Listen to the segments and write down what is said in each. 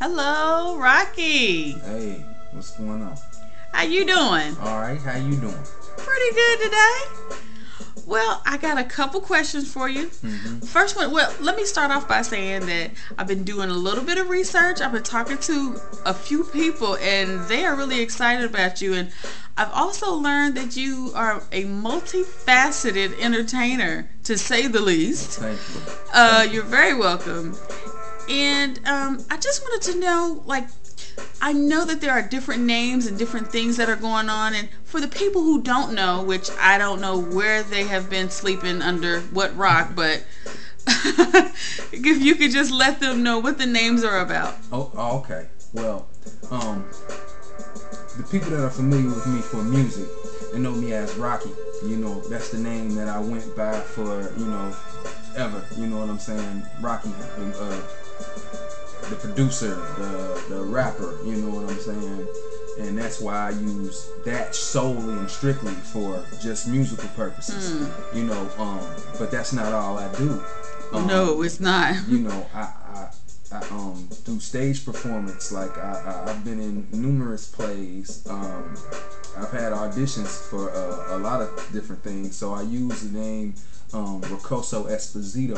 Hello, Rocky. Hey, what's going on? How you doing? All right, how you doing? Pretty good today. Well, I got a couple questions for you. First one, well, let me start off by saying that I've been doing a little bit of research. I've been talking to a few people, and they are really excited about you. And I've also learned that you are a multifaceted entertainer, to say the least. Thank you. You're very welcome. And I just wanted to know, like, I know that there are different names and different things that are going on, and for the people who don't know, which I don't know where they have been sleeping under what rock, but if you could just let them know what the names are about. Oh, okay. Well, the people that are familiar with me for music, they know me as Rocky. You know, that's the name that I went by for, ever. You know what I'm saying? Rocky. The producer, the rapper, you know what I'm saying? And that's why I use that solely and strictly for just musical purposes. But that's not all I do. No, it's not. I do stage performance. Like I've been in numerous plays. I've had auditions for a lot of different things. So I use the name Rocoso Esposito,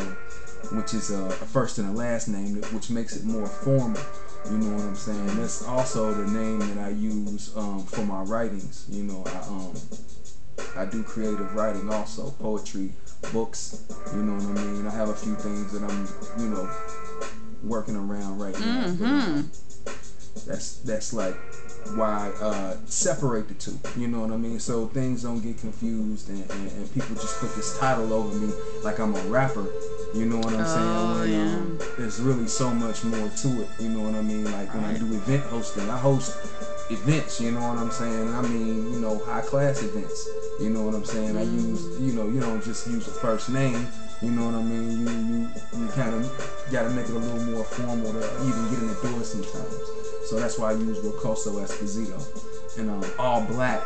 which is a first and a last name, which makes it more formal. You know what I'm saying? That's also the name that I use for my writings. I do creative writing also, poetry, books. You know what I mean? I have a few things that I'm, working around right now. But, that's like why separate the two. You know what I mean? So things don't get confused and people just put this title over me like I'm a rapper. You know what I'm saying? There's really so much more to it. You know what I mean? Like when I do event hosting, I host events. You know what I'm saying? And I mean, high class events. You know what I'm saying? I use, you don't just use a first name. You know what I mean? You kind of got to make it a little more formal to even get in the door sometimes. So that's why I use Rocoso Esposito. And All Black,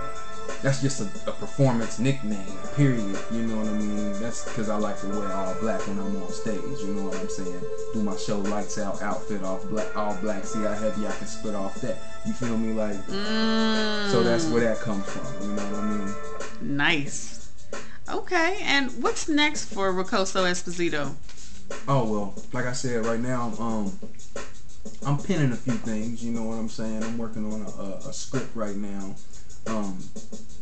that's just a performance nickname, period. You know what I mean? That's because I like to wear all black when I'm on stage. You know what I'm saying? Do my show lights out outfit off black, all black. See how heavy I can spit off that. You feel me? Like, so that's where that comes from. You know what I mean? Nice. Okay, and what's next for Rocoso Esposito? Oh, well, like I said, right now, I'm penning a few things, you know what I'm saying? I'm working on a script right now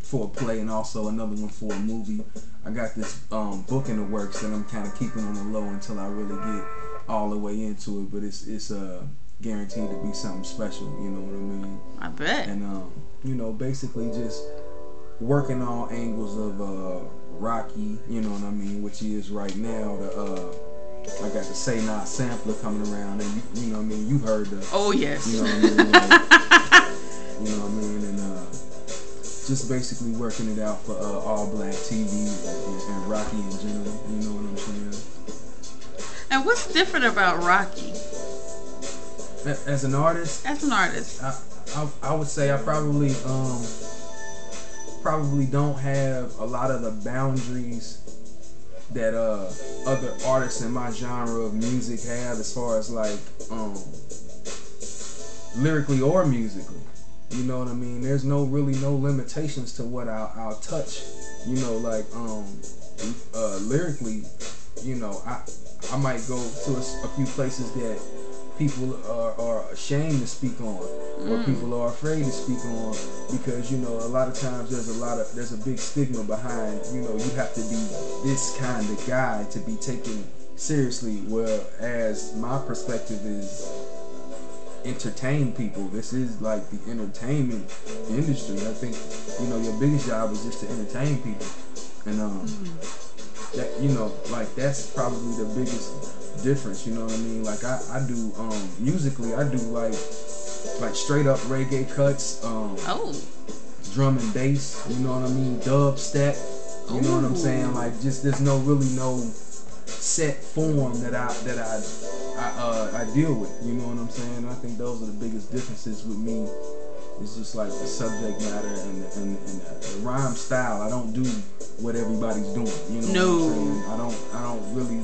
for a play and also another one for a movie. I got this book in the works that I'm kind of keeping on the low until I really get all the way into it, but it's guaranteed to be something special, you know what I mean? I bet. And, basically just working all angles of Rocky, you know what I mean, which he is right now. I got the Say Not sampler coming around, and you know what I mean. You heard the. Oh yes. You know what I mean. Like, you know what I mean, and just basically working it out for AllblackTV and Rocky in general. You know what I'm saying. And what's different about Rocky? As an artist. As an artist. I would say I probably don't have a lot of the boundaries that other artists in my genre of music have, as far as like lyrically or musically. You know what I mean? There's really no limitations to what I'll touch. Like lyrically, I might go to a few places that people are ashamed to speak on, or people are afraid to speak on, because a lot of times there's a big stigma behind you have to be this kind of guy to be taken seriously, whereas my perspective is entertain people. This is like the entertainment industry. I think your biggest job is just to entertain people, and that like that's probably the biggest difference. You know what I mean? Like I do musically, I do like straight up reggae cuts, drum and bass, you know what I mean, dubstep, you know what I'm saying? Like just there's no set form that I deal with, you know what I'm saying? I think those are the biggest differences with me. It's just like the subject matter and the rhyme style. I don't do what everybody's doing, you know what I'm saying? I don't really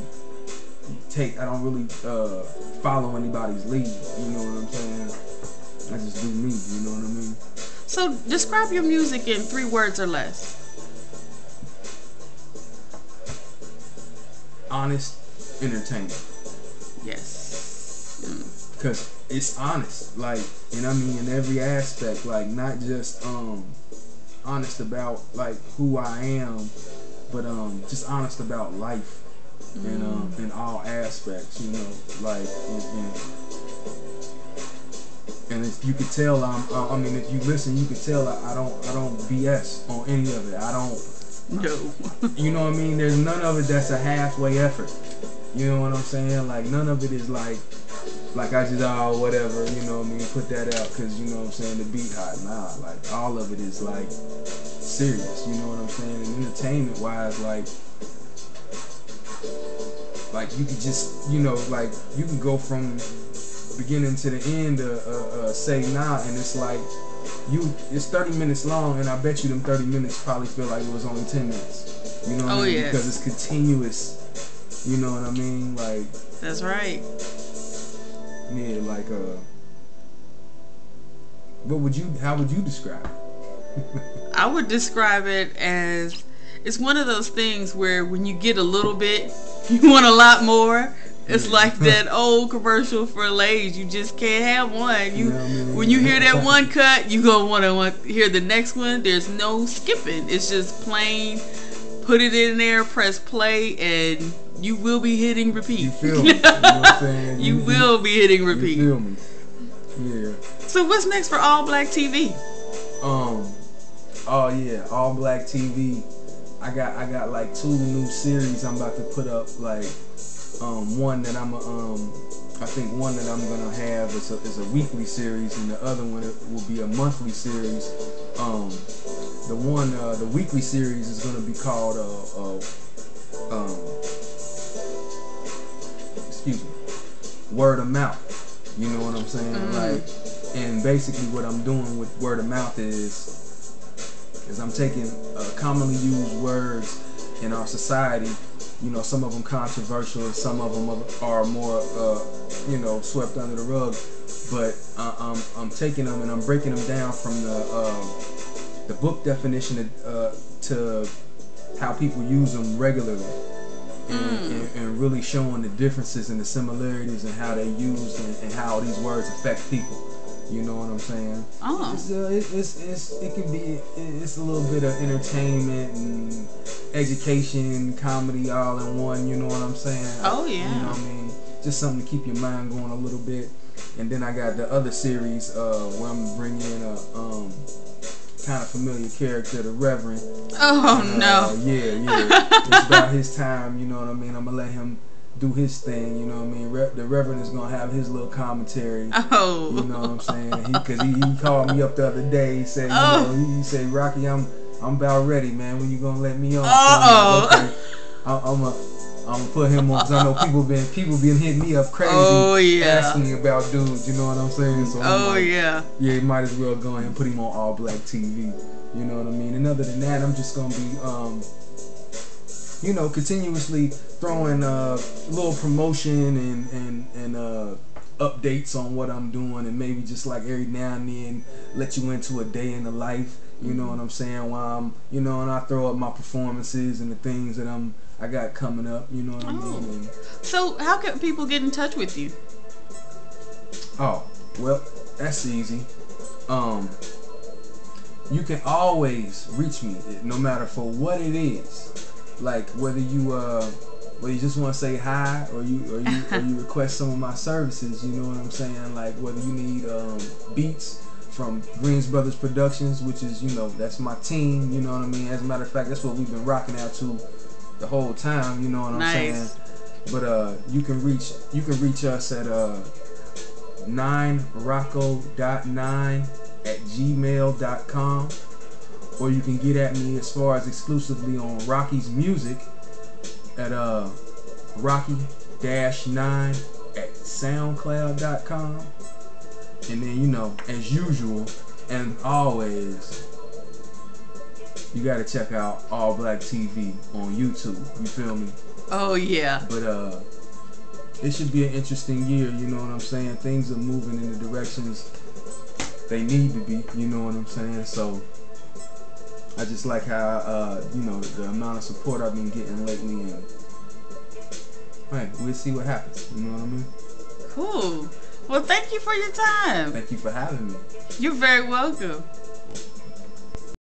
follow anybody's lead. You know what I'm saying? I just do me. You know what I mean? So describe your music in 3 words or less. Honest entertainment. Yes. Cause it's honest, like, you know what I mean, in every aspect, like, not just honest about like who I am, but just honest about life, and in all aspects, you know, like, and if you could tell, I mean, if you listen, you could tell I don't BS on any of it. I don't. No. You know what I mean? There's none of it that's a halfway effort. You know what I'm saying? Like, none of it is like I just, whatever, you know what I mean, put that out because, you know what I'm saying, the beat hot. Nah, like, all of it is, like, serious, you know what I'm saying? And entertainment-wise, like, you could just, you know, like, you can go from beginning to the end Say Nah, and it's like, it's 30 minutes long, and I bet you them 30 minutes probably feel like it was only 10 minutes. You know what I mean? Yeah. Because it's continuous. You know what I mean? Like, that's right. Yeah, like how would you describe it? I would describe it as, it's one of those things where when you get a little bit, you want a lot more. It's like that old commercial for Lay's. You just can't have one. You, know what I mean? When you hear that one cut, you gonna want to hear the next one. There's no skipping. It's just plain. Put it in there, press play, and you will be hitting repeat. You feel me? You know what I'm saying? You will be hitting repeat. You feel me? Yeah. So what's next for AllblackTV? Oh yeah, AllblackTV. I got like 2 new series I'm about to put up. Like, one that I think one that I'm gonna have is a weekly series, and the other one will be a monthly series. The weekly series is gonna be called Word of Mouth. You know what I'm saying? Like, and basically what I'm doing with Word of Mouth is I'm taking commonly used words in our society. You know, some of them controversial, and some of them are more, you know, swept under the rug. But I'm taking them and I'm breaking them down from the book definition to how people use them regularly, and really showing the differences and the similarities and how they used and how these words affect people. You know what I'm saying? Oh. It can be, it's a little bit of entertainment and education, comedy all in one, you know what I'm saying? Oh yeah. You know what I mean? Just something to keep your mind going a little bit. And then I got the other series where I'm bringing in a kind of familiar character, the Reverend. Oh, and, no. Yeah. It's about his time, you know what I mean? I'm going to let him do his thing, you know what I mean? The Reverend is gonna have his little commentary. Oh, you know what I'm saying? Because he called me up the other day. He said, you know, he said, Rocky, I'm about ready, man. When you gonna let me on? So like, okay. I'm gonna put him on, because I know people been hitting me up crazy, asking me about dudes. You know what I'm saying? So yeah, you might as well go ahead and put him on AllblackTV. You know what I mean? And other than that, I'm just gonna be you know, continuously throwing little promotion and updates on what I'm doing, and maybe just like every now and then let you into a day in the life. You know what I'm saying? While I'm, you know, and I throw up my performances and the things that I got coming up. You know what I mean? And so how can people get in touch with you? Oh, well, that's easy. You can always reach me, no matter for what it is. Like whether you just want to say hi, or you request some of my services, you know what I'm saying? Like whether you need beats from Greens Brothers Productions, which is, you know, that's my team, you know what I mean? As a matter of fact, that's what we've been rocking out to the whole time, you know what I'm saying? But you can reach us at 9rocco.9@gmail.com. Or you can get at me as far as exclusively on Rocky's Music at Rocky-9@SoundCloud.com. And then, you know, as usual and always, you gotta check out AllblackTV on YouTube. You feel me? Oh yeah. But it should be an interesting year. You know what I'm saying? Things are moving in the directions they need to be. You know what I'm saying? So I just like how you know, the amount of support I've been getting lately, and right, we'll see what happens. You know what I mean? Cool. Well, thank you for your time. Thank you for having me. You're very welcome.